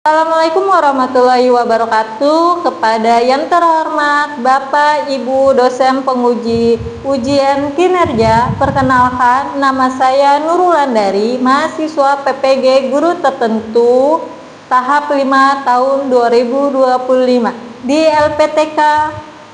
Assalamualaikum warahmatullahi wabarakatuh. Kepada yang terhormat Bapak Ibu dosen penguji ujian kinerja, perkenalkan nama saya Nurul Andari, mahasiswa PPG Guru Tertentu tahap 5 tahun 2025 di LPTK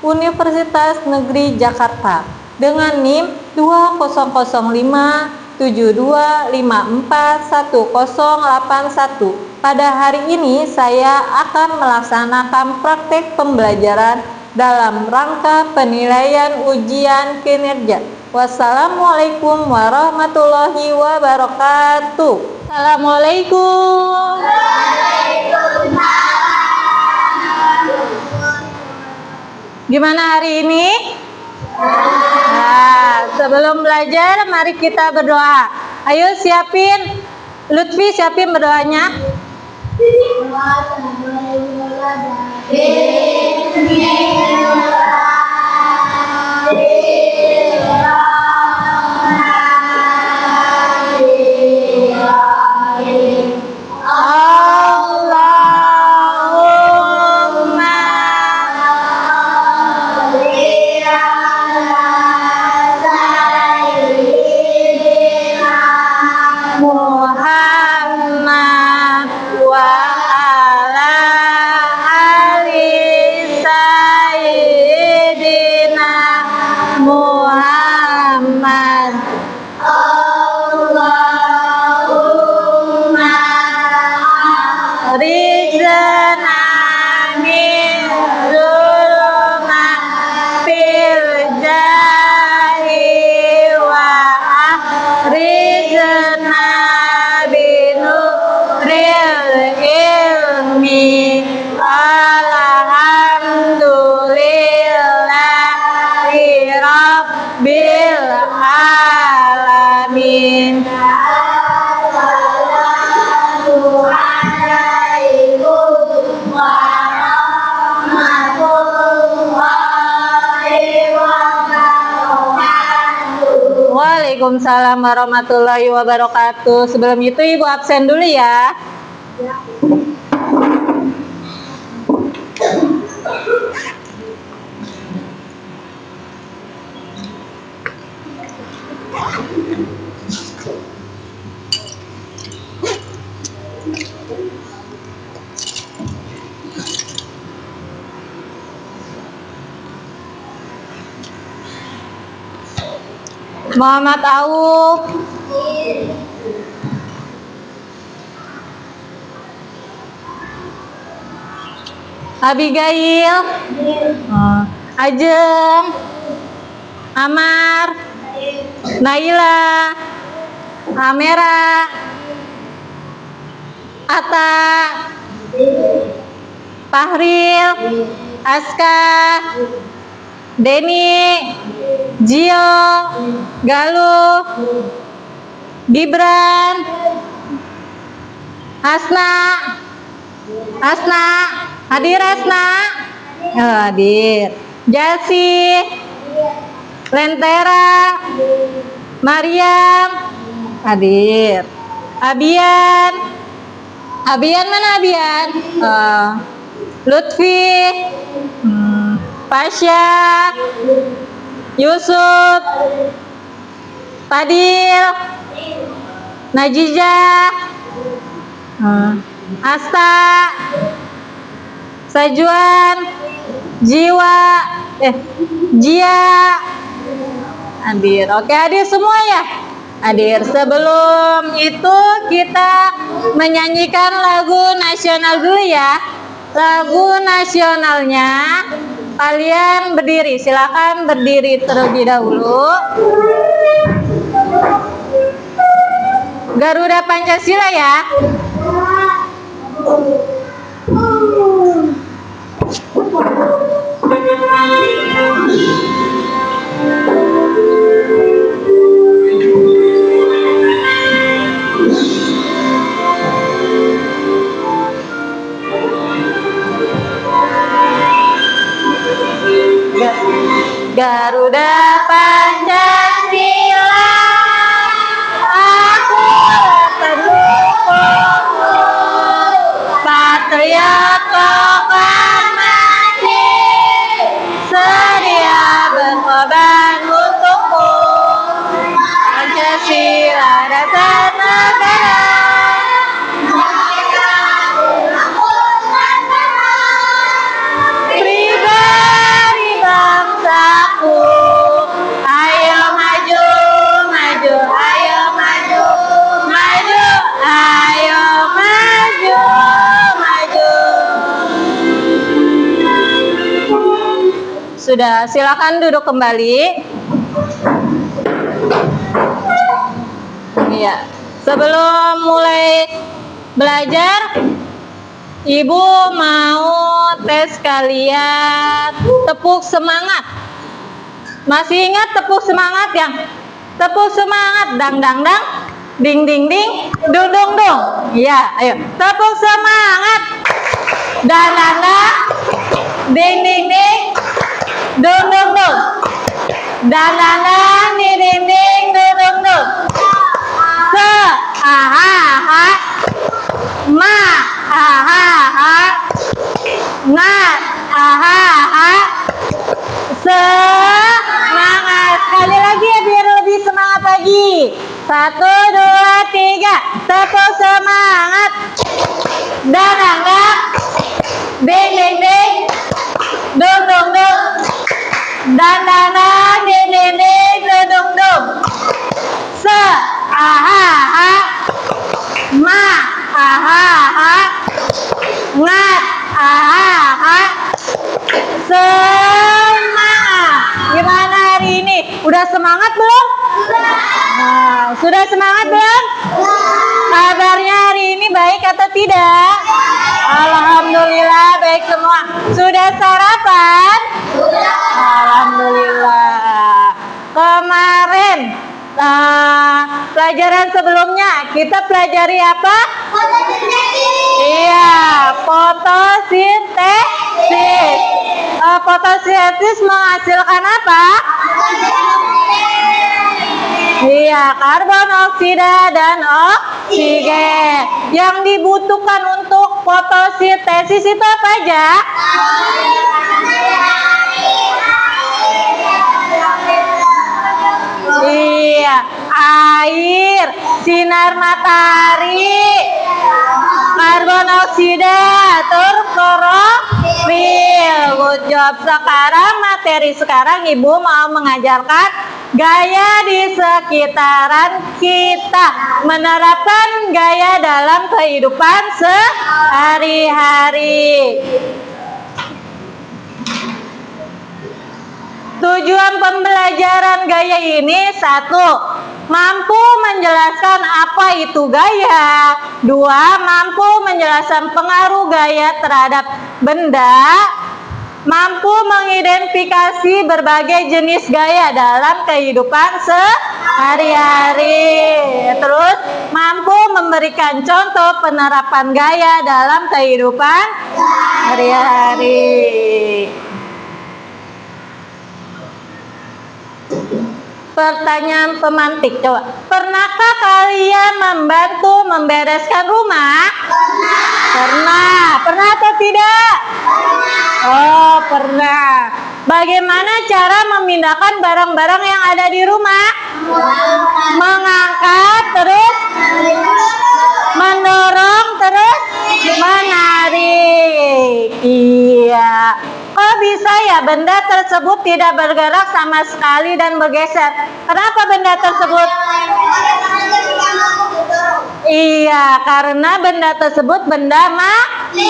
Universitas Negeri Jakarta dengan NIM 2050541081. Pada hari ini saya akan melaksanakan praktek pembelajaran dalam rangka penilaian ujian kinerja. Wassalamualaikum warahmatullahi wabarakatuh. Assalamualaikum. Gimana hari ini? Nah, sebelum belajar mari kita berdoa. Ayo siapin, Lutfi siapin berdoanya. Waalaikumsalam warahmatullahi wabarakatuh. Sebelum itu Ibu absen dulu ya. Muhammad Auf, Abigail, Ajeng, Amar, Naila, Amera, Ata, Fahril, Aska, Deni, Gio, Galuh, Gibran, Hasna, hadir Hasna? Hadir. Jasi, Lentera, Mariam, hadir. Abian mana Abian? Lutfi, Pasha, Yusuf, Fadil, Najijah, Asta, Sajuan, Jia, hadir. Oke, hadir semua ya? Hadir. Sebelum itu kita menyanyikan lagu nasional dulu ya. Lagu nasionalnya kalian berdiri, silakan berdiri terlebih dahulu. Garuda Pancasila ya. Garuda Pancasila, aku pendukungmu. teriak kokat mati, sedia berkorban untukmu. Pancasila dasar negara, pribadi bangsaku. Ayo maju, maju, ayo maju, maju, ayo maju, maju. Sudah, silakan duduk kembali. Iya. Sebelum mulai belajar, Ibu mau tes kalian tepuk semangat. Masih ingat tepuk semangat yang? Tepuk semangat, dang dang dang, ding ding ding, dung dung dung. Iya, ayo. Tepuk semangat. Dan dang dang, ding ding ding, dung dung dung. Dan dang dang, ding ding ding, dung dung dung. Se, ha ha ha. Ma, ha ha ha. Na, ha ha ha. Semangat. Sekali lagi ya, biar lebih semangat lagi. 1, 2, 3. Tepuk semangat. Dan anggap. Ding ding ding. Dung dung dung. Dan dan ding ding ding. Dung dung dung. Se, ha ha ha. Ma, ha ha ha. Ngat, ha ha ha. Semangat. Gimana hari ini? Udah semangat belum? Sudah semangat belum? Kabarnya hari ini baik atau tidak? Alhamdulillah baik semua. Sudah sarapan? Alhamdulillah. Kemarin pelajaran sebelumnya kita pelajari apa? Iya, fotosintesis. Fotosintesis menghasilkan apa? Iya, karbon dioksida dan oksigen. Yang dibutuhkan untuk fotosintesis itu apa aja? Iya, air, sinar matahari, karbon dioksida, terus klorofil. Good job. Sekarang materi sekarang Ibu mau mengajarkan gaya di sekitaran kita, menerapkan gaya dalam kehidupan sehari-hari. Tujuan pembelajaran gaya ini: 1. Mampu menjelaskan apa itu gaya. 2. Mampu menjelaskan pengaruh gaya terhadap benda. Mampu mengidentifikasi berbagai jenis gaya dalam kehidupan sehari-hari. Terus, mampu memberikan contoh penerapan gaya dalam kehidupan sehari-hari. Pertanyaan pemantik, coba. Pernahkah kalian membantu membereskan rumah? Pernah. Pernah atau tidak? Oh, pernah. Bagaimana cara memindahkan barang-barang yang ada di rumah? Mengangkat, terus mendorong, terus menarik. Iya. Kok bisa ya benda tersebut tidak bergerak sama sekali dan bergeser? Kenapa benda tersebut? Iya, karena benda tersebut benda mati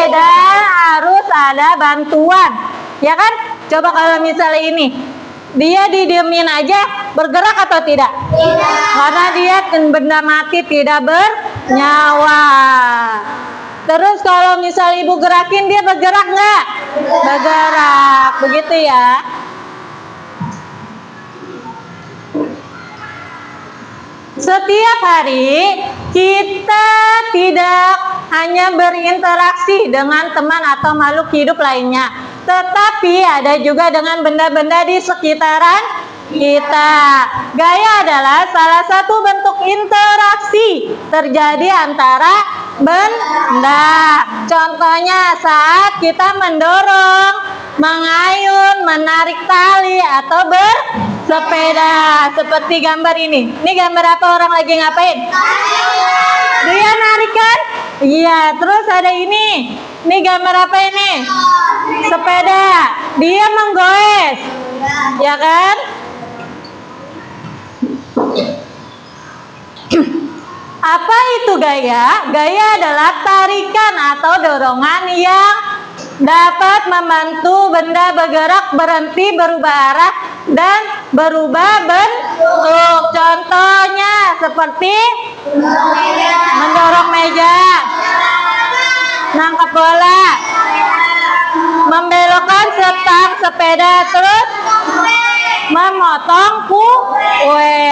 dan harus ada bantuan. Ya kan? Coba kalau misalnya ini, dia didiemin aja, bergerak atau tidak? Tidak. Karena dia benda mati, tidak bernyawa. Terus kalau misal Ibu gerakin, dia bergerak nggak? Bergerak, begitu ya. Setiap hari kita tidak hanya berinteraksi dengan teman atau makhluk hidup lainnya, tetapi ada juga dengan benda-benda di sekitaran kita. Gaya adalah salah satu bentuk interaksi terjadi antara benda. Contohnya saat kita mendorong, mengayun, menarik tali atau bersepeda. Seperti gambar ini. Ini gambar apa, orang lagi ngapain? Dia narik kan? Iya, terus ada ini. Ini gambar apa ini? Sepeda. Dia menggoes. Ya kan? Apa itu gaya? Gaya adalah tarikan atau dorongan yang dapat membantu benda bergerak, berhenti, berubah arah, dan berubah bentuk. Contohnya seperti mendorong meja, nangkap bola, membelokkan stang sepeda, terus memotong kue.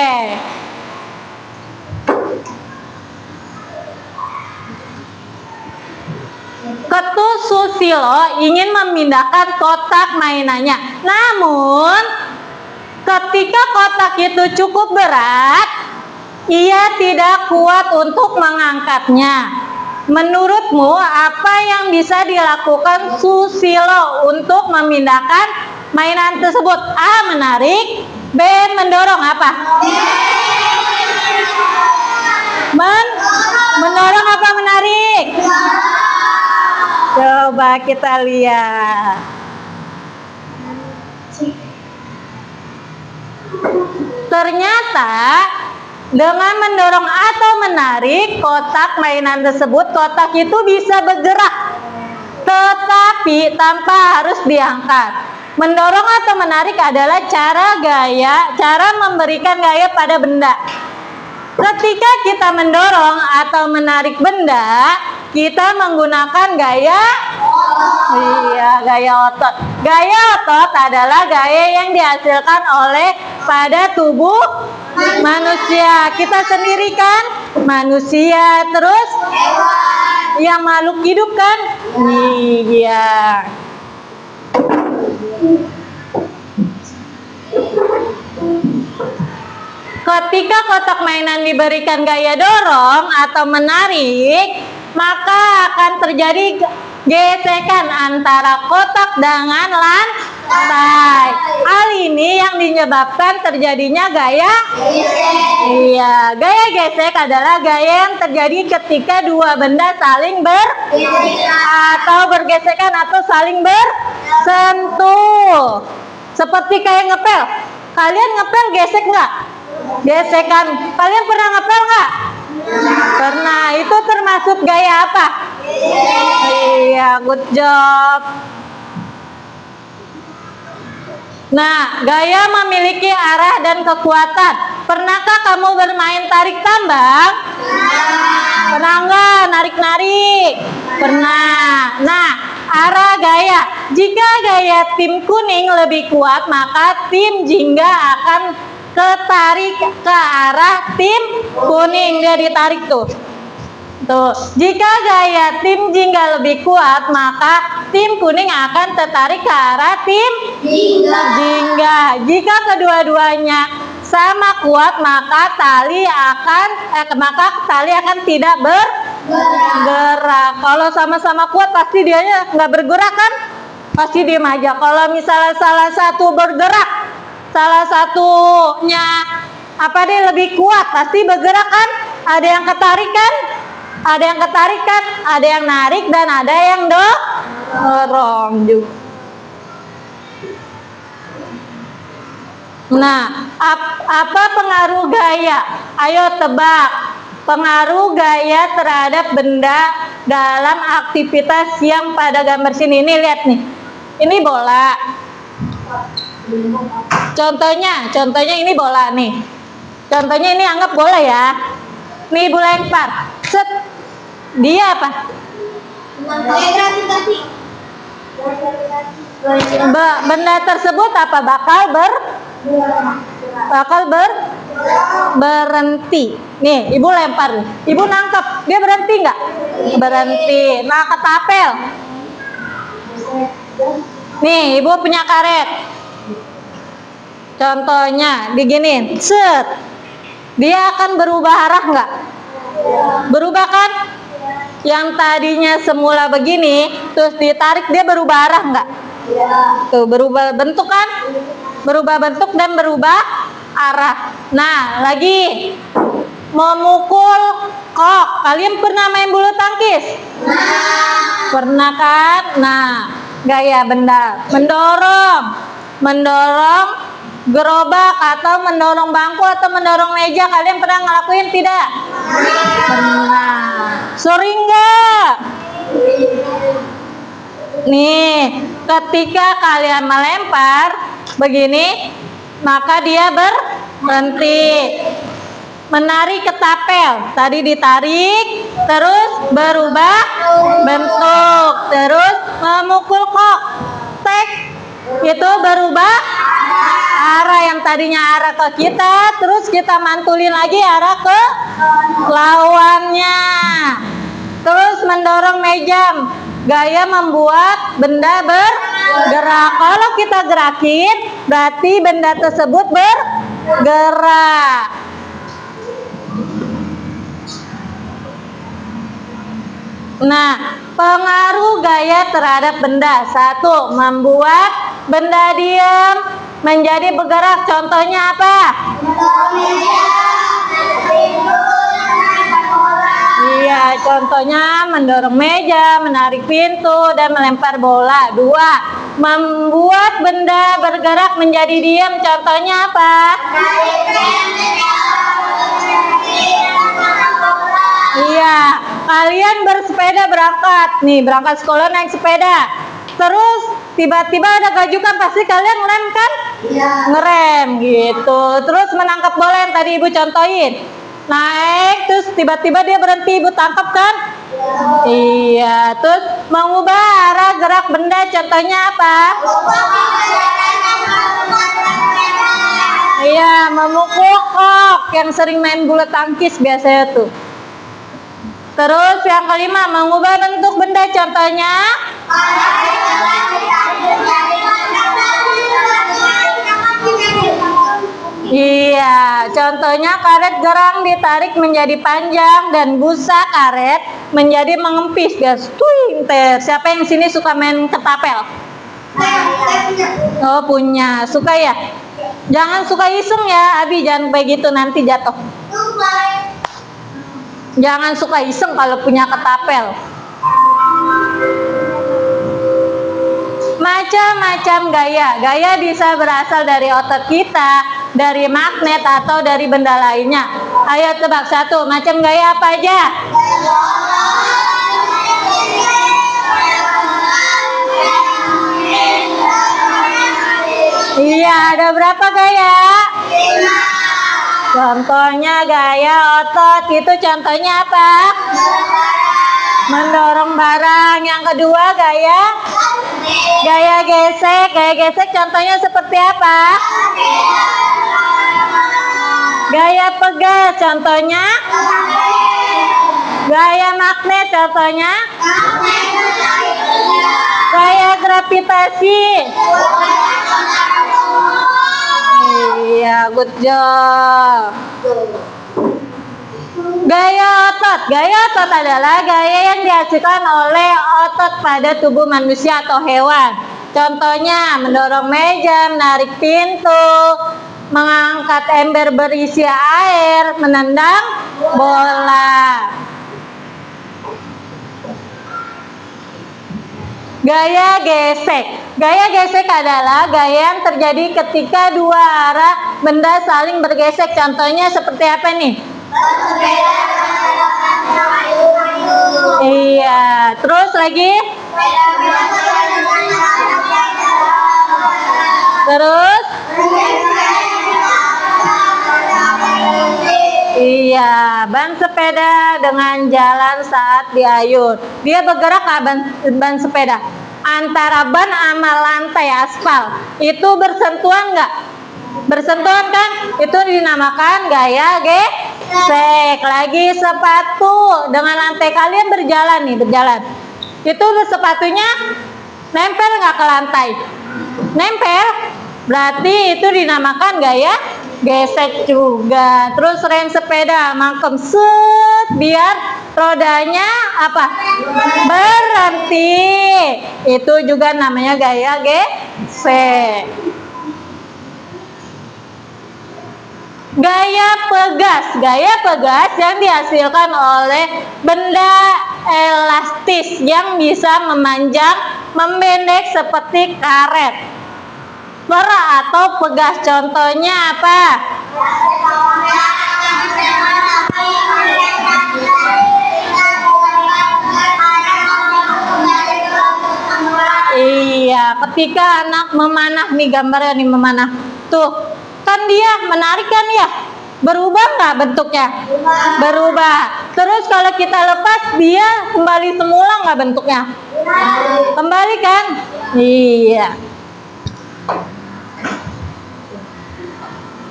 Ketua Susilo ingin memindahkan kotak mainannya. Namun, ketika kotak itu cukup berat, ia tidak kuat untuk mengangkatnya. Menurutmu, apa yang bisa dilakukan Susilo untuk memindahkan mainan tersebut? A. Menarik. B. Mendorong. Apa? Mendorong apa menarik? Coba kita lihat. Ternyata dengan mendorong atau menarik kotak mainan tersebut, kotak itu bisa bergerak, tetapi tanpa harus diangkat. Mendorong atau menarik adalah cara memberikan gaya pada benda. Ketika kita mendorong atau menarik benda, kita menggunakan gaya otot. Gaya otot adalah gaya yang dihasilkan pada tubuh manusia. Kita sendiri kan manusia, terus yang makhluk hidup kan? Iya. Ketika kotak mainan diberikan gaya dorong atau menarik, maka akan terjadi gesekan antara kotak dengan lantai. Hal ini yang menyebabkan terjadinya gaya gesek. Iya, gaya gesek adalah gaya yang terjadi ketika dua benda saling bergesekan atau saling bersentuh. Seperti kayak ngepel. Kalian ngepel gesek nggak? Gesekan. Kalian pernah ngepel nggak? Pernah. Itu termasuk gaya apa? Iya, good job. Nah, gaya memiliki arah dan kekuatan. Pernahkah kamu bermain tarik tambang? Pernah nggak narik-narik? Pernah. Nah, arah gaya. Jika gaya tim kuning lebih kuat, maka tim jingga akan ketarik ke arah tim kuning. Dia ditarik tuh. Jika gaya tim jingga lebih kuat, maka tim kuning akan tertarik ke arah tim jingga. Jika kedua-duanya sama kuat, maka tali akan tidak bergerak. Kalau sama-sama kuat, pasti dia nggak bergerak kan? Pasti diam aja. Kalau misalnya salah satu bergerak, salah satunya lebih kuat, pasti bergerak kan? Ada yang ketarikan, ada yang narik, dan ada yang dorong juga. Nah, apa pengaruh gaya? Ayo tebak. Pengaruh gaya terhadap benda dalam aktivitas yang pada gambar sini. Ini lihat nih. Ini bola. Contohnya ini bola nih. Contohnya ini anggap bola ya. Nih ibu lempar. Set. Dia apa? Benda tersebut apa? Bakal berhenti. Nih, ibu lempar. Ibu nangkep. Dia berhenti nggak? Berhenti. Nah, ketapel. Nih, ibu punya karet. Contohnya, diginiin. Set. Dia akan berubah arah nggak? Berubah kan? Yang tadinya semula begini, terus ditarik dia berubah arah nggak? Tuh berubah bentuk kan? Berubah bentuk dan berubah arah. Nah, lagi memukul kok. Kalian pernah main bulu tangkis? Pernah kan? Nah, gaya benda mendorong gerobak atau mendorong bangku atau mendorong meja, kalian pernah ngelakuin tidak? Pernah. Sering nggak? Nih, ketika kalian melempar begini, maka dia berhenti. Menarik ketapel, tadi ditarik, terus berubah bentuk, terus memukul kok, tek, itu berubah arah. Yang tadinya arah ke kita, terus kita mantulin lagi arah ke lawannya. Terus mendorong meja, gaya membuat benda bergerak. Kalau kita gerakin, berarti benda tersebut bergerak. Nah, pengaruh gaya terhadap benda. 1. Membuat benda diam menjadi bergerak. Contohnya apa? Iya, contohnya mendorong meja, menarik pintu, dan melempar bola. 2. Membuat benda bergerak menjadi diam. Contohnya apa? Iya, kalian bersepeda berangkat. Nih, berangkat sekolah naik sepeda. Terus tiba-tiba ada gajukan, pasti kalian ngerem kan? Iya. Ngerem gitu. Terus menangkap bola yang tadi Ibu contohin. Naik, terus tiba-tiba dia berhenti, Ibu tangkap kan? Iya, terus mengubah arah gerak benda. Contohnya apa? Iya, memukul kok, yang sering main bulu tangkis biasanya tuh. Terus yang kelima, mengubah bentuk benda. Contohnya? Iya, contohnya karet gerang ditarik menjadi panjang dan busa karet menjadi mengempis. Guys, siapa yang sini suka main ketapel? Oh, punya. Suka ya? Jangan suka iseng ya, Abi, jangan begitu nanti jatuh. Jangan suka iseng kalau punya ketapel. Macam-macam gaya. Gaya bisa berasal dari otot kita, dari magnet, atau dari benda lainnya. Ayo tebak 1. Macam gaya apa aja? Iya, ada berapa gaya? 5. Contohnya gaya otot, itu contohnya apa? Mendorong barang. Yang kedua gaya gesek. Gaya gesek contohnya seperti apa? Gaya pegas contohnya? Gaya magnet contohnya? Gaya gravitasi. Iya, good job. Gaya otot. Gaya otot adalah gaya yang dihasilkan oleh otot pada tubuh manusia atau hewan. Contohnya mendorong meja, menarik pintu, mengangkat ember berisi air, menendang bola. Gaya gesek. Gaya gesek adalah gaya yang terjadi ketika dua arah benda saling bergesek. Contohnya seperti apa nih? Iya, terus lagi? Terus? Iya, ban sepeda dengan jalan saat diayun. Dia bergerak ke ban sepeda. Antara ban sama lantai aspal itu bersentuhan nggak? Bersentuhan kan? Itu dinamakan gaya gesek. Lagi sepatu dengan lantai, kalian berjalan nih, berjalan. Itu sepatunya nempel nggak ke lantai? Nempel. Berarti itu dinamakan gaya gesek juga. Terus rem sepeda mangkem set biar rodanya apa? Berhenti. Itu juga namanya gaya gesek. Gaya pegas yang dihasilkan oleh benda elastis yang bisa memanjang, membendek seperti karet, perak atau pegas. Contohnya apa? Iya, ketika anak memanah nih, gambarnya nih memanah. Tuh, kan dia menarik kan ya? Berubah nggak bentuknya? Berubah. Terus kalau kita lepas, dia kembali semula nggak bentuknya? Kembali kan? Iya.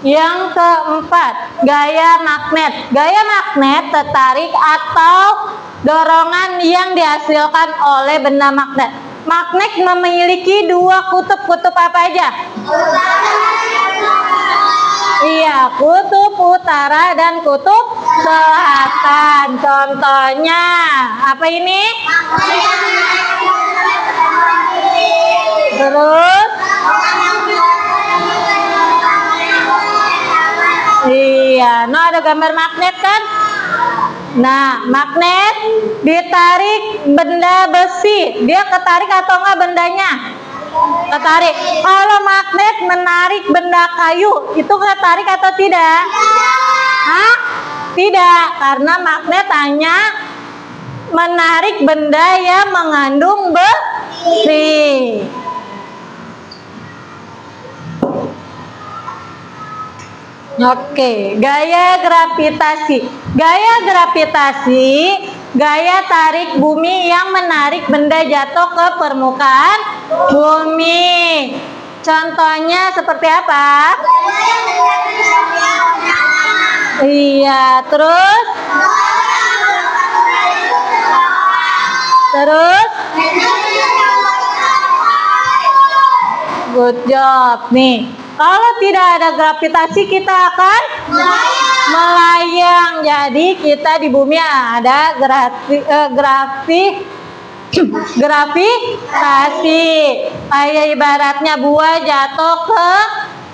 Yang keempat, gaya magnet. Gaya magnet tertarik atau dorongan yang dihasilkan oleh benda magnet. Magnet memiliki dua kutub apa aja? Iya, kutub utara dan kutub selatan. Contohnya apa ini? Terus? Iya, no ada gambar magnet kan? Nah, magnet ditarik benda besi, dia ketarik atau enggak bendanya? Ketarik. Kalau magnet menarik benda kayu, itu ketarik atau tidak? Hah? Tidak, karena magnet hanya menarik benda yang mengandung besi. Oke, gaya gravitasi. Gaya gravitasi, gaya tarik bumi yang menarik benda jatuh ke permukaan bumi. Contohnya seperti apa? Iya, terus? Terus? Good job. Nih, kalau tidak ada gravitasi kita akan melayang. Jadi kita di bumi ada gravitasi. Kayak ibaratnya buah jatuh ke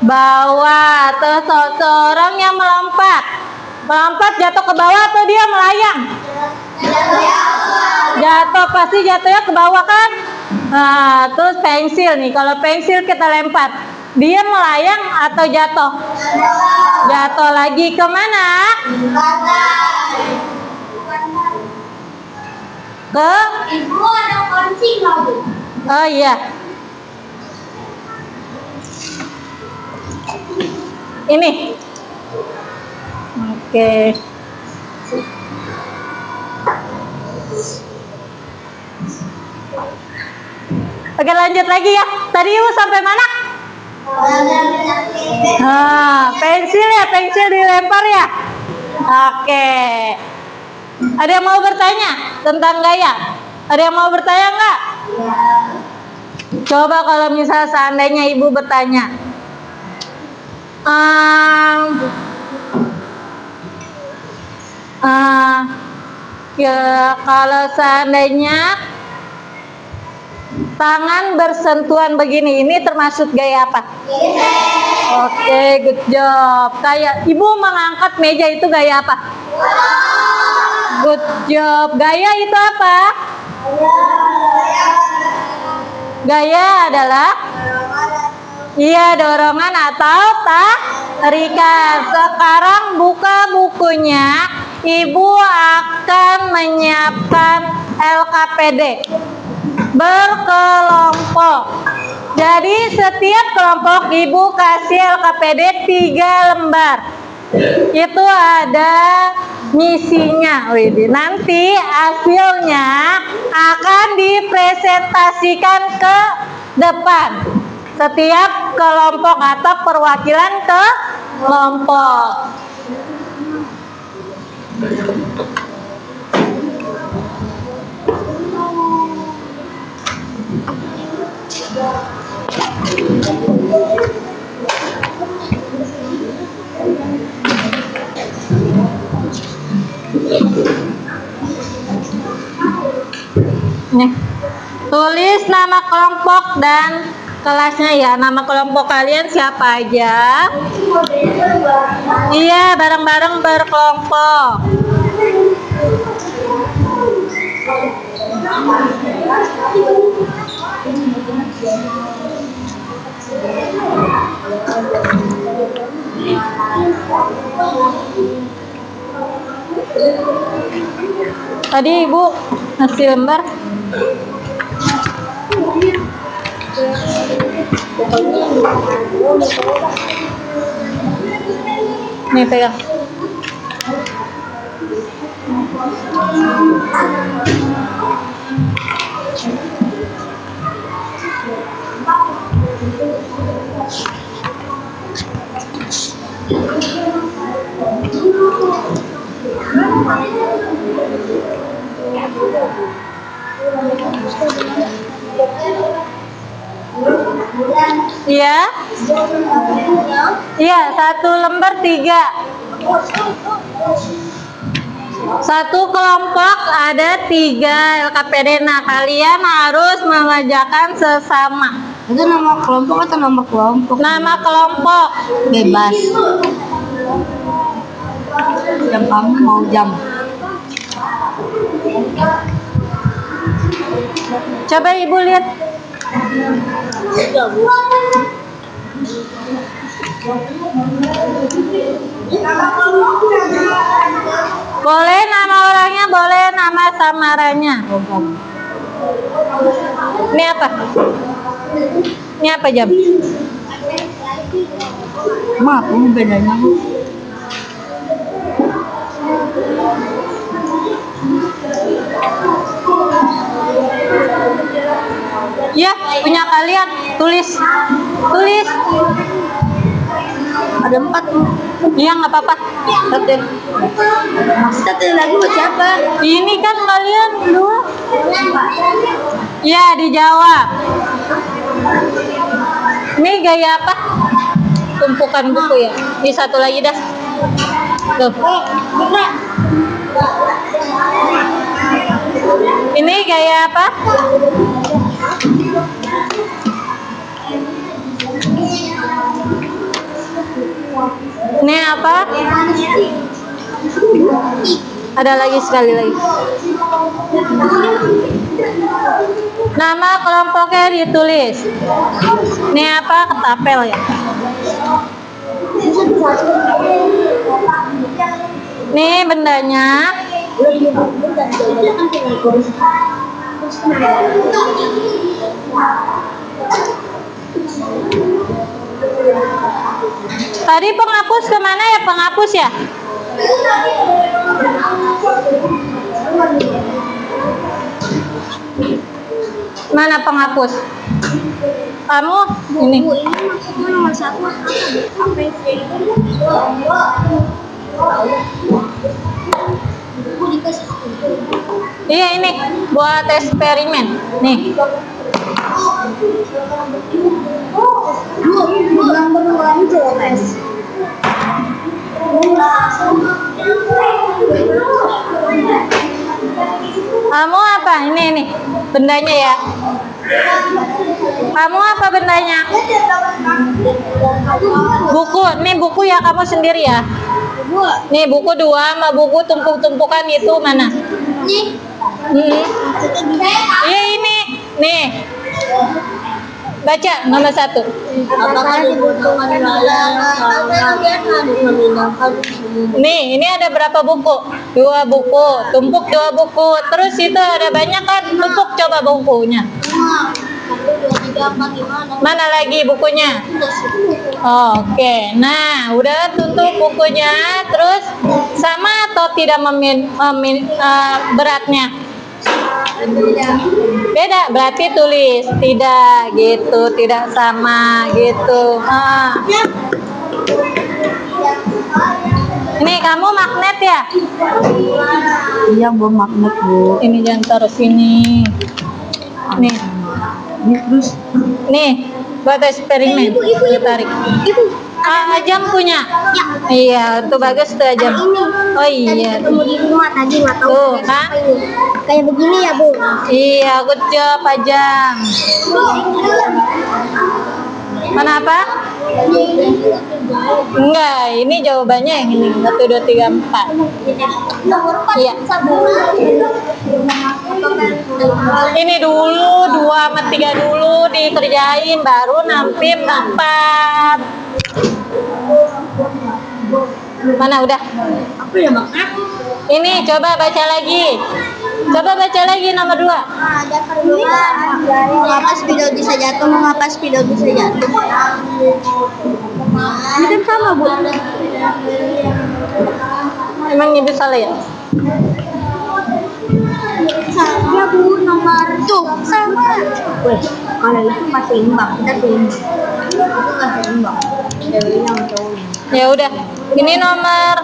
bawah atau seseorang yang melompat jatuh ke bawah atau dia melayang? Jatuh, pasti jatuhnya ke bawah kan? Nah, terus pensil nih, kalau pensil kita lempar, dia melayang atau jatuh? Jatuh lagi ke mana? Ke? Ibu ada kunci nggak, Bu? Oh iya. Ini. Oke. Oke, lanjut lagi ya. Tadi Ibu sampai mana? Pensil ya, pensil dilempar ya. Oke. Ada yang mau bertanya tentang gaya? Ada yang mau bertanya enggak? Coba kalau misal seandainya Ibu bertanya, ya kalau seandainya tangan bersentuhan begini, ini termasuk gaya apa? Oke, good job. Kayak Ibu mengangkat meja, itu gaya apa? Good job. Gaya itu apa? Gaya adalah dorongan atau tarikan. Sekarang buka bukunya. Ibu akan menyiapkan LKPD berkelompok. Jadi setiap kelompok Ibu kasih LKPD 3 lembar. Itu ada misinya. Nanti hasilnya akan dipresentasikan ke depan. Setiap kelompok atau perwakilan ke kelompok. Nih. Tulis nama kelompok dan kelasnya ya. Nama kelompok kalian siapa aja? Iya, bareng-bareng berkelompok. Tadi Ibu ngasih lembar. Nih pegang. Iya. Iya, 1 lembar 3. Satu kelompok ada 3 LKPD. Nah, kalian harus mengerjakan sesama. Itu nama kelompok atau nama kelompok? Nama kelompok. Bebas. Jam kamu mau jam. Coba Ibu lihat. Boleh nama orangnya, boleh nama samarannya. Ini apa? Ini apa jam? Maaf, ini bedanya. Ya, punya kalian. Tulis. Ada 4. Iya, nggak apa-apa. Oke. Satu lagi buat siapa? Ini kan kalian dua. Ya, dijawab. Ini gaya apa? Tumpukan buku ya. Ini satu lagi dah. Tuh. Ini gaya apa? Ini apa? Ada lagi sekali lagi. Nama kelompoknya ditulis. Ini apa? Ketapel ya. Nih bendanya. Tadi penghapus kemana ya? Penghapus ya? Mana penghapus? Kamu ini. Ini maksudnya nomor 1 apa itu? Iya ini buat eksperimen. Nih. Yang berwarna jelas. Kamu apa? Ini bendanya ya. Kamu apa bendanya? Buku. Nih buku ya kamu sendiri ya. Nih buku 2 sama buku tumpuk-tumpukan itu mana? Iya ini. Nih. Baca nomor 1. Apakah dibutuhkan Nih, ini ada berapa buku? 2 buku. Tumpuk 2 buku. Terus itu ada banyak kan? Tumpuk coba bukunya. Mana lagi bukunya? Oke. Nah, udah tutup bukunya. Terus sama atau tidak beratnya? Beda, berarti tulis tidak gitu, tidak sama gitu. Ini kamu magnet ya? Iya, gua magnet, Bu. Ini jangan taruh sini. Nih, Ini terus nih buat eksperimen. Tarik. Ajam punya? Ya. Iya, itu bagus tuh Ajam. Ini. Oh iya. Ketemu di rumah tadi nggak tahu. Tuh, kan? kayak begini ya, Bu? Iya, good job, Ajang. Mana apa? Enggak, ini jawabannya yang ini. 1, 2, 3, 4. Iya. Ini dulu 2 sama 3 dulu dikerjain, baru nanti 4. Mana udah? Apa ya, Mak? Ini coba baca lagi. Coba baca lagi nomor 2. Ada perbedaan mengapa spidol bisa jatuh, mengapa spidol bisa jatuh. Ini kan sama, Bu. Emang ibu salah ya? Sama, Bu, nomor tuh sama. Wih, kalau itu masih imbang, kita seimbang. Itu masih imbang. Ceweknya sama cowoknya. Ya udah. Ini nomor.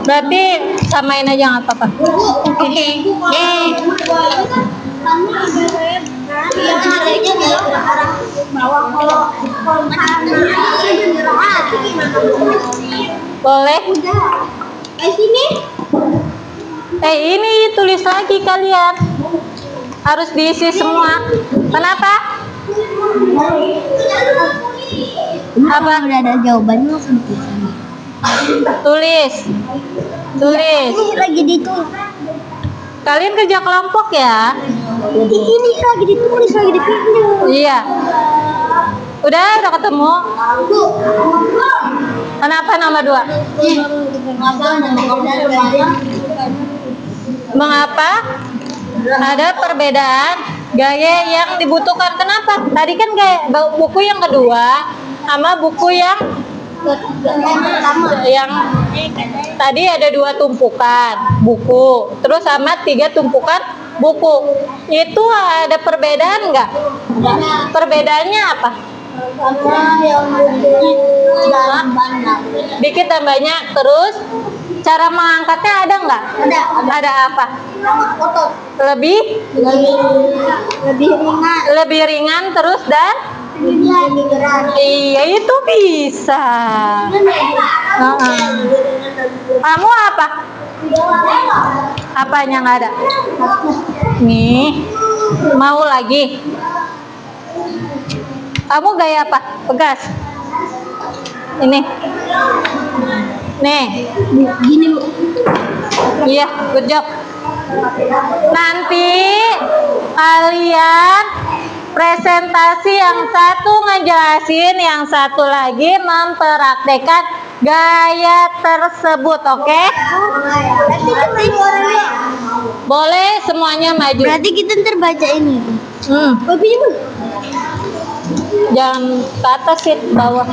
Berarti samain aja nggak apa-apa. Oke. Yang harganya di arah bawah, kalau Boleh? udah. Sini. Ini tulis lagi kalian. Harus diisi semua. Kenapa? Apa udah ada jawabannya langsung tulis. Tulis. Ini lagi ditulis. Kalian kerja kelompok ya? Ini lagi ditulis, lagi dipinjam. Iya. Udah ketemu. Kenapa nomor 2? Mengapa ada perbedaan gaya yang dibutuhkan? Kenapa? Tadi kan gaya buku yang kedua sama buku yang tadi ada 2 tumpukan buku, terus sama 3 tumpukan buku. Itu ada perbedaan nggak? Perbedaannya apa? Sama yang Dikit dan banyak. Terus cara mengangkatnya ada nggak? Ada apa? otot Lebih lebih ringan, terus dan lebih berat. iya itu bisa. Kamu apa? Apanya nggak ada? Nih, mau lagi? Kamu gaya apa? Pegas. Ini. Nih. Gini, Bu. Iya, good job. Nanti kalian presentasi yang satu ngejelasin, yang satu lagi mempraktekkan gaya tersebut, oke? Berarti kita orangnya. Boleh semuanya maju. Berarti kita ntar baca ini. Babi, Bu. Jangan ke atas sih, bawah.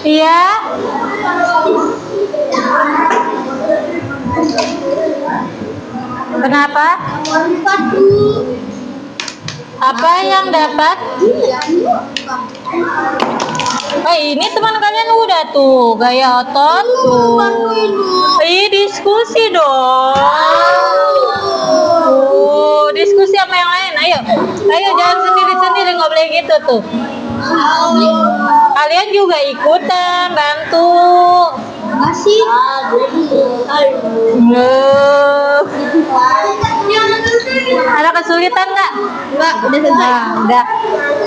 Iya. Kenapa? Apa yang dapat? Ini teman kalian udah tuh gaya otot tuh. Diskusi dong. Diskusi sama yang lain. Ayo jangan sendiri-sendiri, nggak boleh gitu tuh. Kalian juga ikutan bantu. Masih. Ada kesulitan nggak? Enggak, udah selesai. Nah, udah.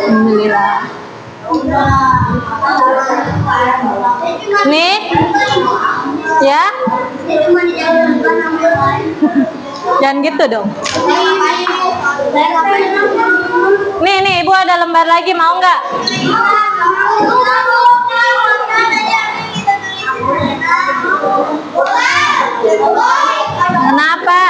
Alhamdulillah. Nih, ya. Jangan gitu dong. Nih, Ibu ada lembar lagi, mau nggak? Kenapa?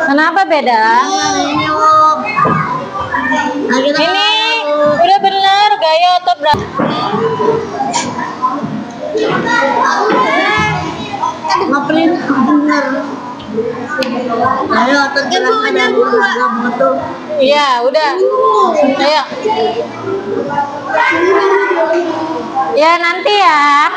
Kenapa beda? Ini udah bener gaya otot berat. Ngapain bener? Ayo ototnya aja gua. Iya, udah. Ayo. Ya nanti ya.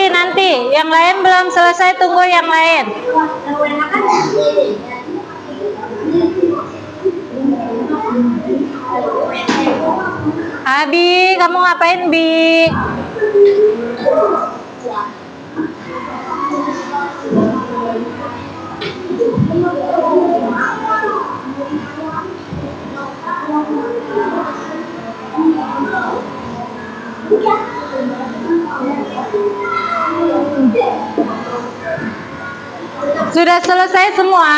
Nanti yang lain belum selesai, tunggu yang lain. Abi, kamu ngapain, Bi? Sudah selesai semua?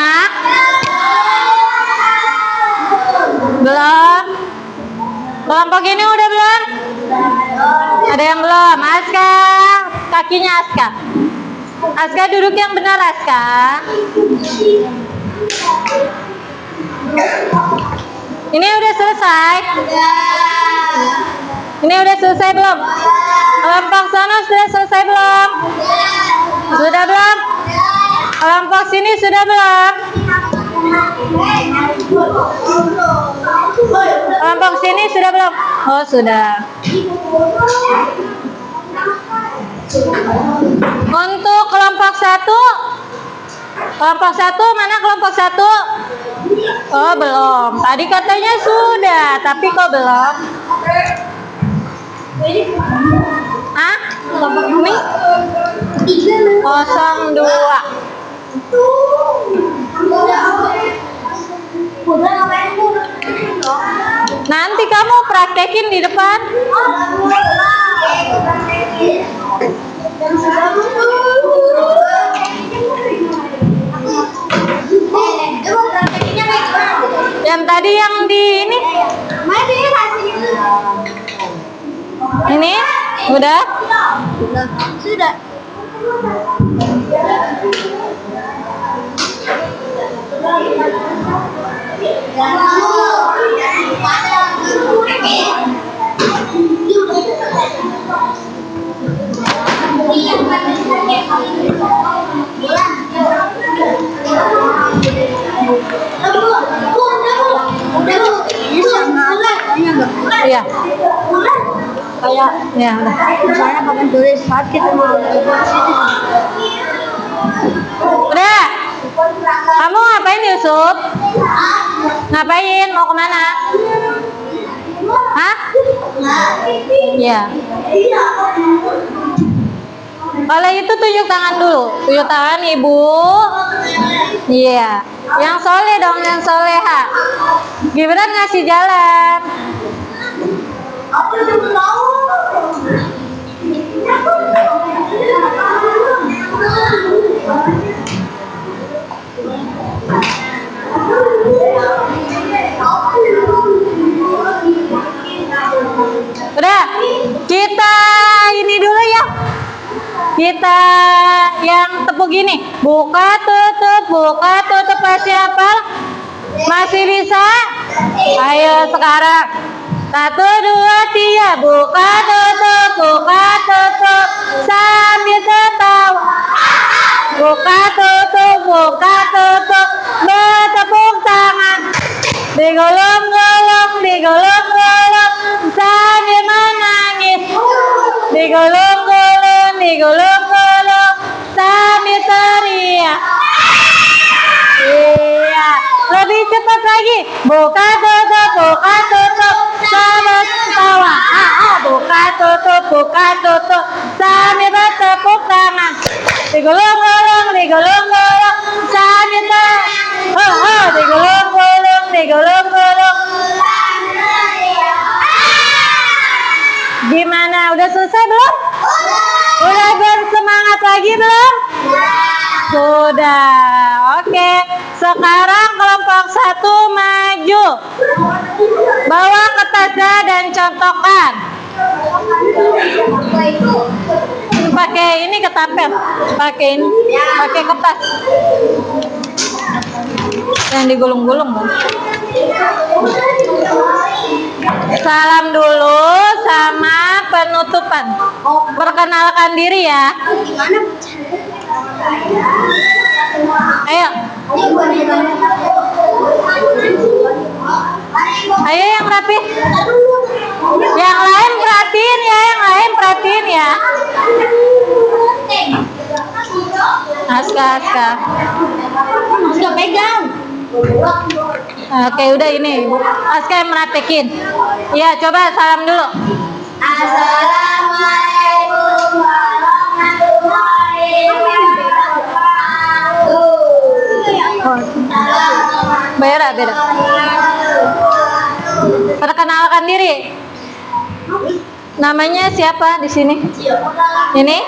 Belum? Kelompok ini udah belum? Ada yang belum? Aska, kakinya Aska. Aska duduk yang benar, Aska. Ini udah selesai? Ini udah selesai belum? Kelompok sana sudah selesai belum? Sudah belum? Kelompok sini sudah belum? Kelompok sini sudah belum? Oh, sudah. Untuk kelompok satu mana kelompok satu? Oh, belum. Tadi katanya sudah, tapi kok belum? Hah? Ini? 02. Nanti kamu praktekin di depan. Yang tadi yang di ini? Ini? Udah? Sudah. Iya. Kayak Ya, udah. misalnya kapan tulis saat kita mau Udah. Kamu ngapain, Yusuf? Ngapain? Mau kemana? Hah? Iya. Kalau itu tunjuk tangan dulu. Tunjuk tangan, Ibu. Iya. Yang soleh dong, yang soleha. Gibran ngasih jalan. Aku udah tahu. Udah. kita yang tepuk gini. Buka tutup masih hafal? Masih bisa? Ayo sekarang. 1, 2, 3. Buka tutup sambil tertawa. Buka tutup bertepuk tangan. Digulung-gulung sambil menangis. Digulung-gulung sambil teriak. Iya, lebih cepat lagi. Buka tutup sambil tertawa. Buka tutup sambil bertepuk tangan. Digulung-gulung sambil digulung-gulung. Gimana? Udah selesai belum? Udah bersemangat lagi belum? Sudah. Oke. Sekarang kelompok 1 maju. Bawa kertasnya dan contohkan. Pakai ini ketapel. Pakai kertas. Yang digulung-gulung kan. Salam dulu sama penutupan. Perkenalkan diri ya. Ayo. Ayo yang rapi. Yang lain perhatiin ya. Aska. Sudah pegang. Oke, udah ini. Aska yang merapikin. Ya, coba salam dulu. Assalamualaikum warahmatullahi wabarakatuh. Beda. Perkenalkan diri. Namanya siapa di sini? Ini?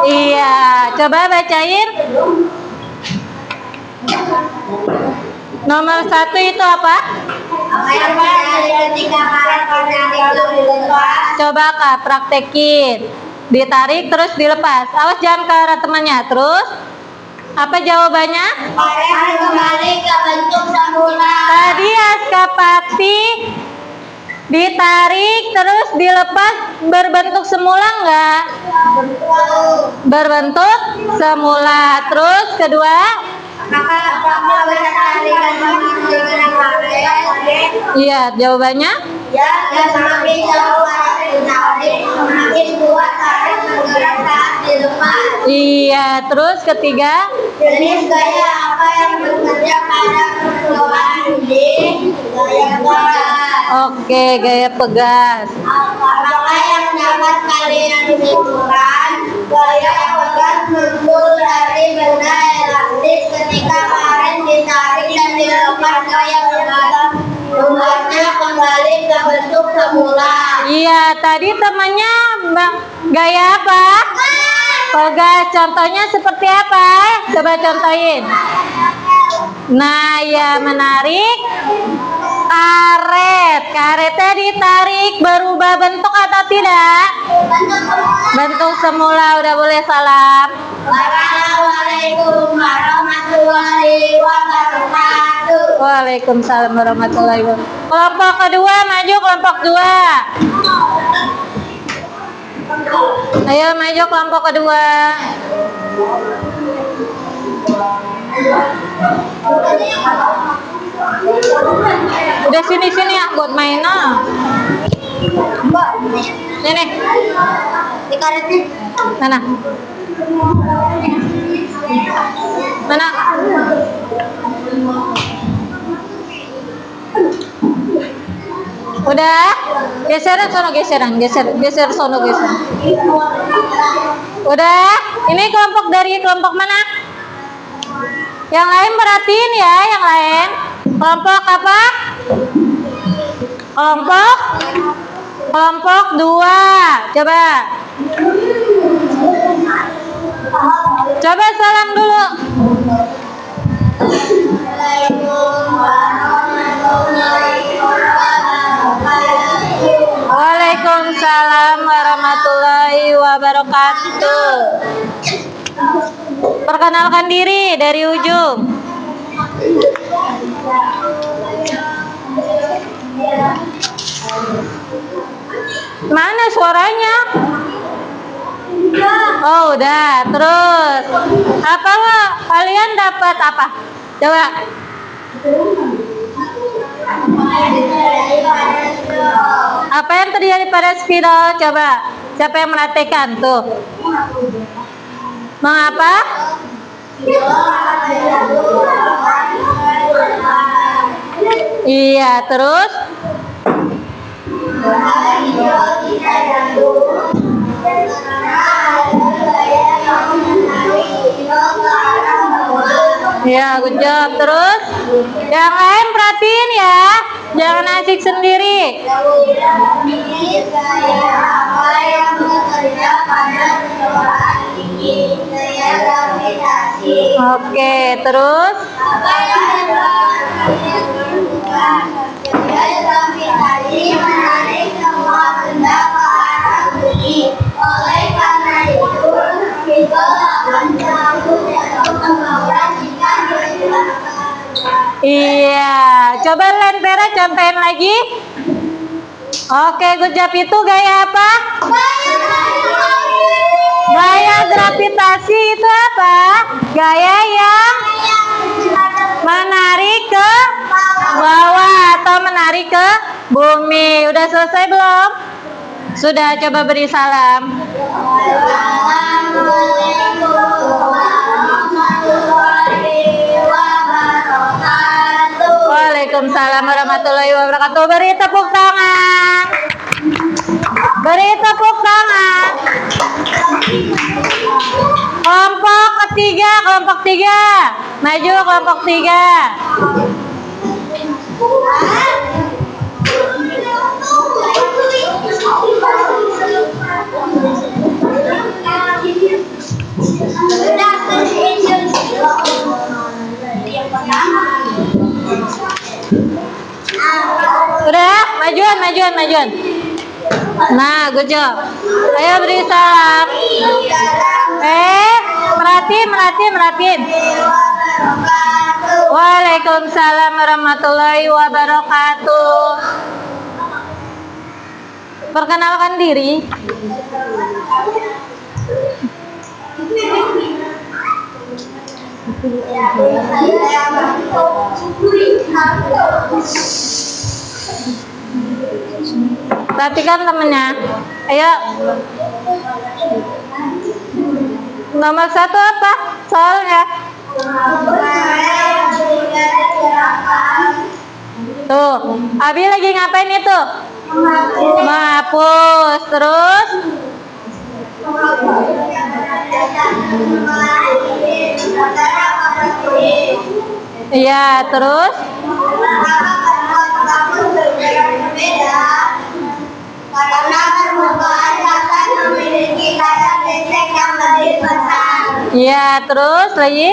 Iya, coba bacain. Nomor 1 itu apa? Coba Kak praktekin. Ditarik terus dilepas. Awas jangan ke arah temannya. Terus apa jawabannya? Kembali ke bentuk semula. Tadi Aska Pakti ditarik terus dilepas berbentuk semula enggak? Berbentuk semula. Terus kedua? Iya, jawabannya? Ya, semakin jauh tarik ditarik, semakin kuat tarik bergerak saat dilepas. Iya, terus ketiga? Jenis gaya apa yang bekerja pada percobaan di gaya pegas? Oke, gaya pegas. Apakah yang dapat kalian simpulkan? Gaya pegas muncul dari benda elastis ketika karen ditarik dan dilepas. Gaya pegas membuatnya kembali ke bentuk semula. Iya, tadi temannya gaya apa? Pegas. Contohnya seperti apa? Coba contohin. Nah, ya menarik. Karetnya ditarik berubah bentuk atau tidak? Bentuk semula. Udah boleh salam. Assalamualaikum warahmatullahi wabarakatuh. Waalaikumsalam warahmatullahi wabarakatuh. Kelompok kedua maju, kelompok 2. Ayo maju kelompok kedua. Udah sini ya buat mainan. Mbak, Ini. di karetnya. Mana? Udah? Geser sono. Udah? Ini kelompok dari kelompok mana? Yang lain perhatiin ya, yang lain. Kelompok apa? Kelompok 2. Coba salam dulu. Waalaikumsalam warahmatullahi wabarakatuh. Perkenalkan diri dari ujung. Mana suaranya? Oh, udah. Terus apa Wak? Kalian dapat apa? Coba. Apa yang terjadi pada spiral? Coba. Siapa yang meratikan tuh? Mengapa? Iya, terus? Ya, good job. Terus yang lain perhatiin ya, jangan asik sendiri. Oke, terus oleh karena itu kita akan iya, coba Lentera contohin lagi. Oke, good job. Itu gaya apa? Gaya gravitasi itu apa? Gaya yang menarik ke bawah atau menarik ke bumi. Udah selesai belum? Sudah, coba beri salam. Waalaikumsalam warahmatullahi wabarakatuh. Beri tepuk tangan. Beri tepuk tangan. Kelompok tiga. Maju kelompok tiga. Udah, majuan. Nah, good job. Ayo beri salam. Merhatiin. Waalaikumsalam warahmatullahi wabarakatuh. Perkenalkan diri. Perhatikan temennya. Ayo. Nomor 1 apa? Soalnya. Tuh, Abi lagi ngapain itu? Menghapus. Terus? Iya, terus? Karena permukaan akan memiliki kadar gesek yang lebih besar. Iya, terus lagi?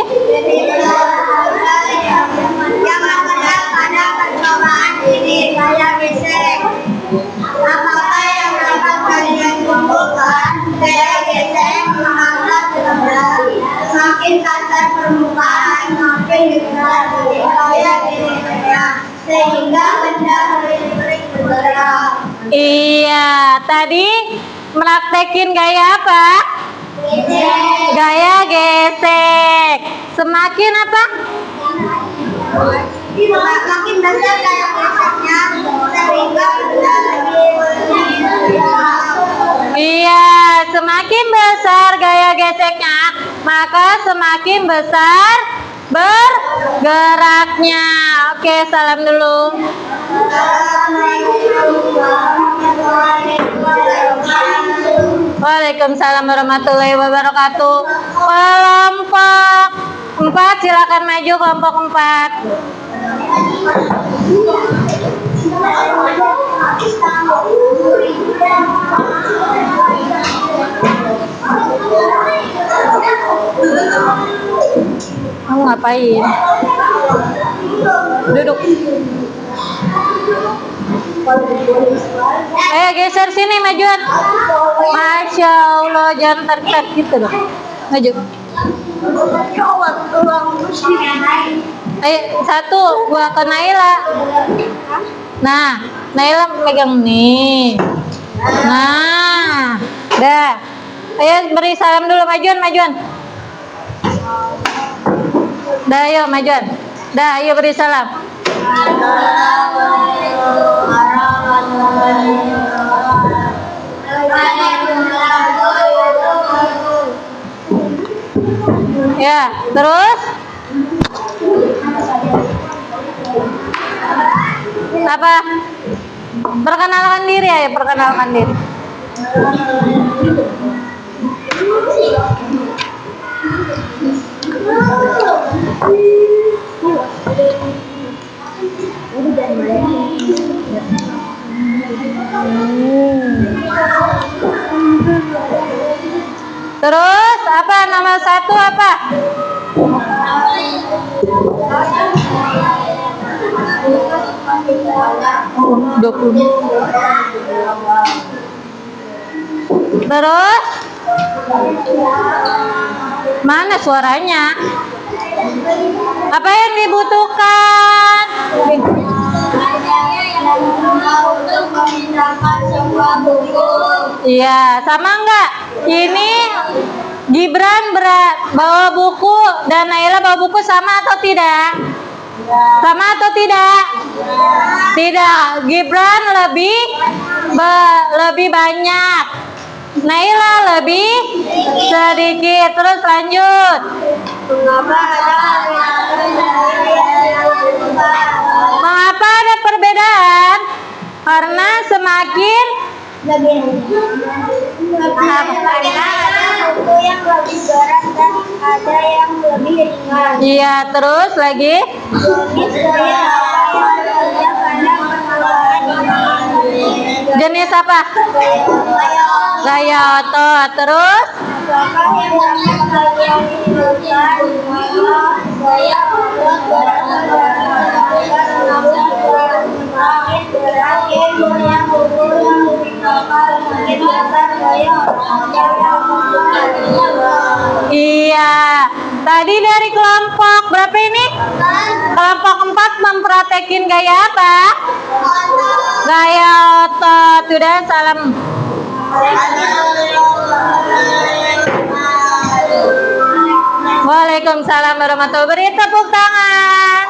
Yang ada pada percobaan ini gaya gesek. Apakah yang dapat kalian kumpulkan? Gaya gesek mengangkat berat. Semakin kasar permukaan, makin besar gaya geseknya, sehingga benda lebih bergerak. Iya, tadi praktekin gaya apa? Gesek. Gaya gesek. Semakin apa? Makin besar gaya geseknya, sehingga benda lebih bergerak. Iya, semakin besar gaya geseknya, maka semakin besar bergeraknya. Oke, salam dulu. Waalaikumsalam warahmatullahi wabarakatuh. Kelompok 4, silakan maju kelompok 4. Kamu ngapain? Duduk. Ayo geser sini, majuan. Masya Allah, jangan tarik gitu dong. Maju. Ayo, satu, gua ke Naila. Nah, Naila megang nih. Nah, dah. Ayo beri salam dulu, majuan. Dah, ayo majuan. Dah, ayo beri salam. Ya, terus apa? Perkenalkan diri, ayo perkenalkan diri. Terus apa nama satu apa? Terus mana suaranya? Apa yang dibutuhkan? Iya, sama enggak? Ini Gibran bawa buku dan Naila bawa buku sama atau tidak? Sama atau tidak? Tidak. Gibran lebih banyak. Naila lebih sedikit. Terus lanjut. Mengapa ada perbedaan? Karena semakin Karena ada buku yang lebih berat dan ada yang lebih ringan. Iya, terus lagi. Jenis apa? Gaya otot. Terus Apakah yang dapat kalian inginkan? Saya membuat terakhir yang buku yang lebih kapal makin besar saya iya. Tadi dari kelompok berapa ini? Kelompok 4 mempraktekin gaya apa? Gaya otot. Sudah, salam. Waalaikumsalam warahmatullahi wabarakatuh. Beri tepuk tangan.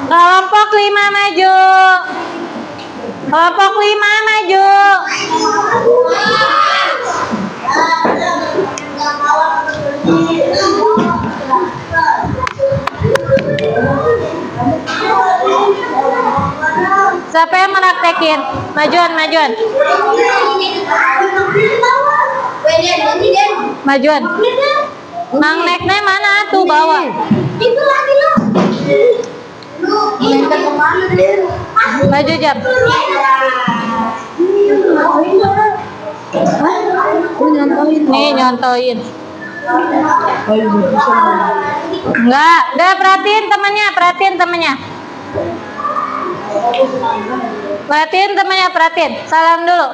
Kelompok 5 maju. Kelompok 5 maju. Siapa yang meraktekin? Majuan. Majuan. Magnetnya mana tuh bawa? Itu lagi lo. Maju jam. Nih nyontoin. Enggak, udah perhatiin temannya. Perhatiin. Salam dulu.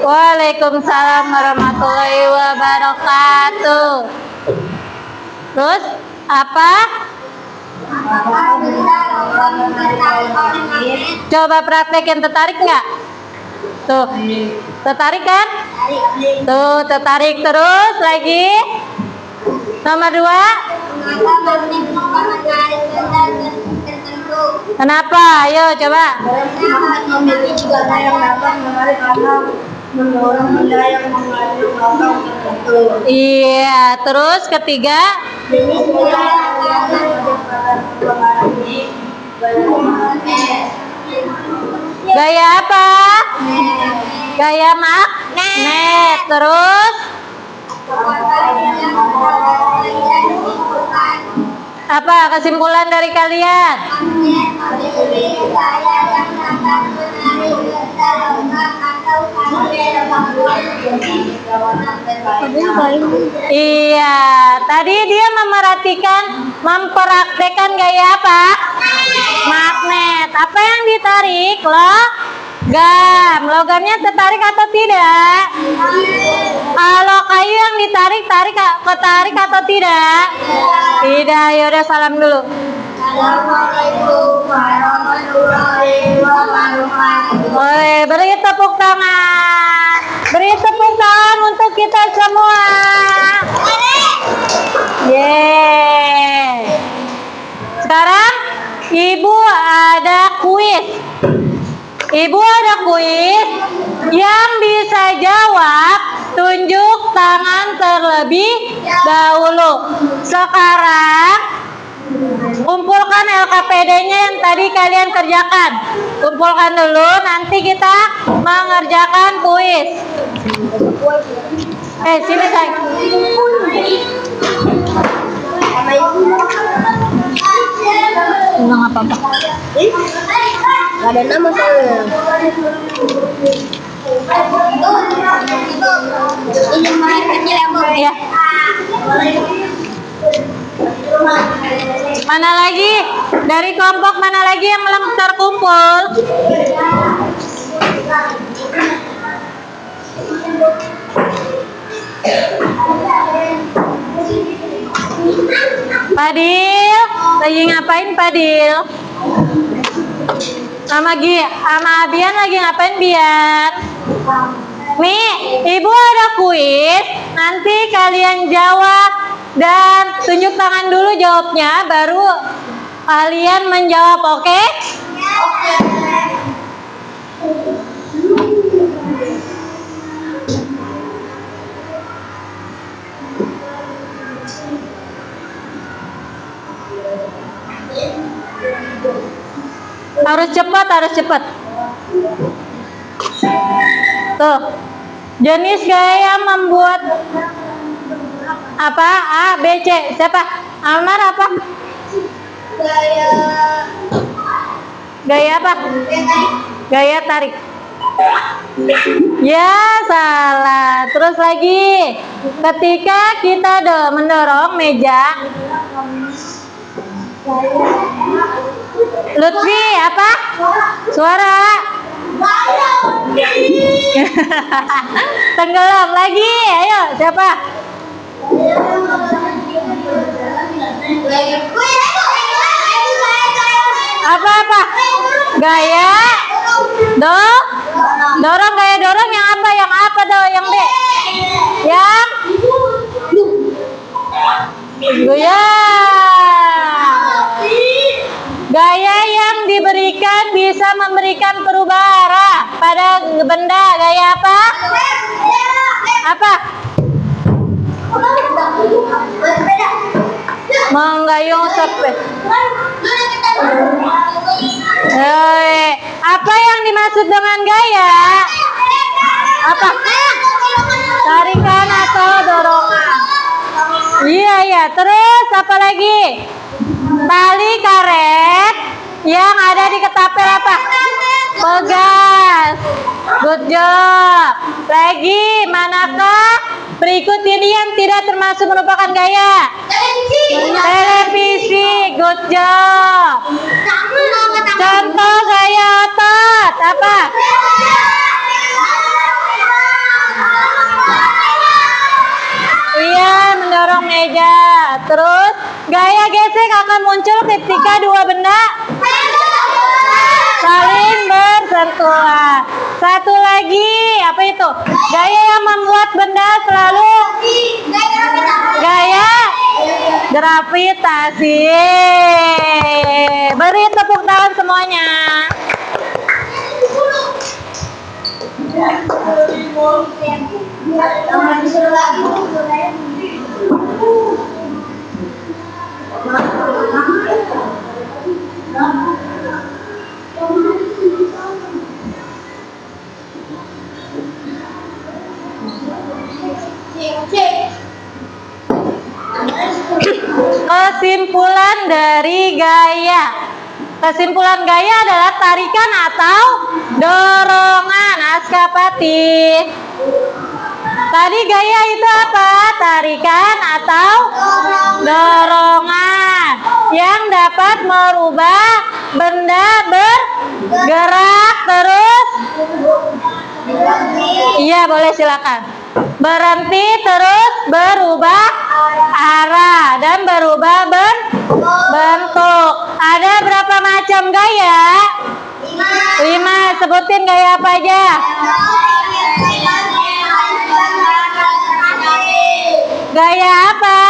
Waalaikumsalam warahmatullahi wabarakatuh. Terus apa? Coba praktekin, tertarik nggak? Tuh, tertarik kan? Tuh, tertarik. Terus lagi. Nomor 2. Kenapa? Ayo coba. Iya, terus ketiga. Gaya apa? Gaya magnet. Terus apa kesimpulan dari kalian? Iya, tadi dia mempraktekkan gaya apa? Magnet. Apa yang ditarik? Logam. Logamnya tertarik atau tidak? Kalau kayu yang ditarik, ketarik atau tidak? Tidak. Yaudah, salam dulu. Assalamualaikum warahmatullahi wabarakatuh. Boleh, beri tepuk tangan. Beri tepuk tangan untuk kita semua. Yeay. Sekarang Ibu ada kuis. Ibu ada kuis. Yang bisa jawab, tunjuk tangan terlebih dahulu. Sekarang kumpulkan LKPD-nya yang tadi kalian kerjakan. Kumpulkan dulu, nanti kita mengerjakan kuis. Sini say. Enggak apa-apa. Gak ada nama soalnya. Ini main kecil ya, Bu? Iya. Mana lagi? Dari kelompok mana lagi yang belum terkumpul? Padil, lagi ngapain Padil? Sama Abian lagi ngapain Bian? Nih, Ibu ada kuis. Nanti kalian jawab dan tunjuk tangan dulu jawabnya, baru kalian menjawab, oke? Harus cepat. Tuh, jenis gaya membuat apa? A, B, C. Siapa? Amar apa? Gaya apa? Gaya tarik. Ya, salah. Terus lagi, ketika kita mendorong meja. Lutfi apa? Suara. Tenggelam lagi. Ayo, siapa? Apa? Gaya dorong, gaya dorong yang apa? Yang apa dong? Yang B? Yang gaya yang diberikan bisa memberikan perubahan arah pada benda. Gaya apa? Apa? Menggayung sepeda. Apa yang dimaksud dengan gaya? Apa? Tarikan atau dorongan? Iya. Terus apa lagi? Tali karet yang ada di ketapel apa? Pegas. Good job. Lagi, manakah berikut ini yang tidak termasuk merupakan gaya? Televisi. Good job. Contoh gaya otot apa? Iya, mendorong meja. Terus gaya gesek akan muncul ketika dua benda saling bersentuhan. Satu lagi, apa itu? Gaya yang membuat benda selalu gaya gravitasi. Beri tepuk tangan semuanya. Kesimpulan dari gaya. Kesimpulan gaya adalah tarikan atau dorongan. Askapati. Tadi gaya itu apa? Tarikan atau dorongan yang dapat merubah benda bergerak terus. Iya, boleh silakan. Berhenti terus berubah arah dan berubah bentuk. Ada berapa macam gaya? 5. Sebutin gaya apa aja? Gaya apa?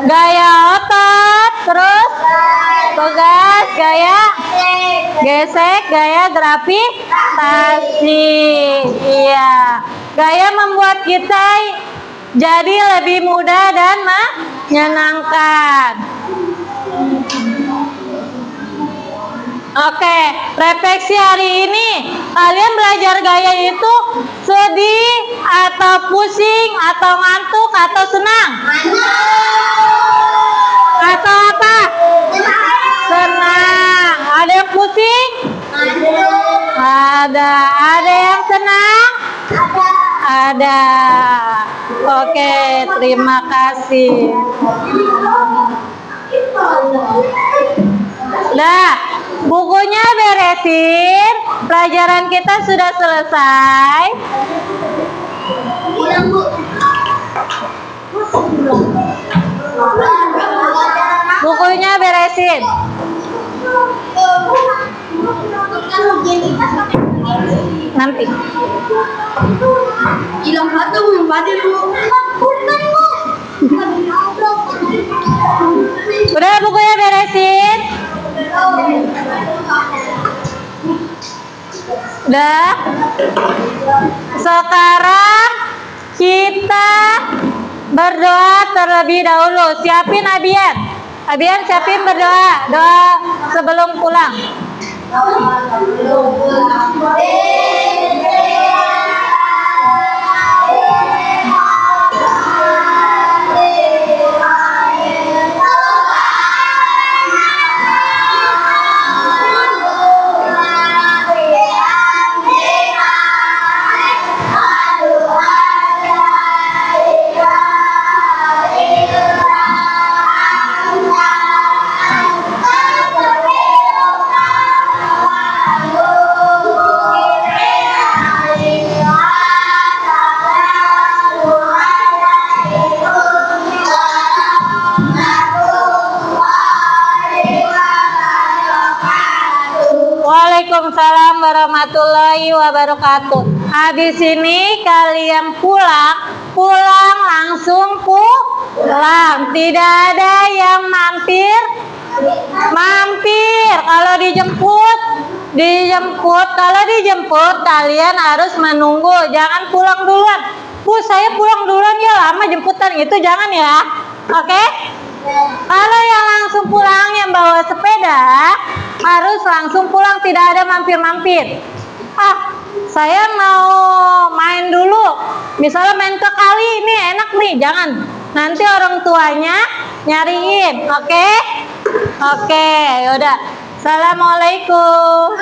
Gaya otot, terus tegas, gaya gesek, gaya gravitasi. Iya. Gaya membuat kita jadi lebih mudah dan menyenangkan. Oke, refleksi hari ini kalian belajar gaya itu sedih atau pusing atau ngantuk atau senang? Atau apa? Senang. Ada yang pusing? Ada. Ada yang senang? Ada. Oke, terima kasih. Nah, bukunya beresin. Pelajaran kita sudah selesai. Bukunya beresin. Nanti. Hilang satu yang badai lu. Udah bukunya beresin? Udah. Sekarang kita berdoa terlebih dahulu. Siapin Abian. Abian siapin berdoa. Doa sebelum pulang. Waalaikumsalam warahmatullahi wabarakatuh. Habis ini kalian pulang langsung pulang. Tidak ada yang mampir. Kalau dijemput. Kalau dijemput kalian harus menunggu. Jangan pulang duluan. Bu, saya pulang duluan ya, lama jemputan itu jangan ya. Oke? Kalau yang langsung pulang yang bawa sepeda harus langsung pulang, tidak ada mampir-mampir. Saya mau main dulu. Misalnya main ke kali, ini enak nih, jangan. Nanti orang tuanya nyariin, oke? Oke, yaudah. Assalamualaikum.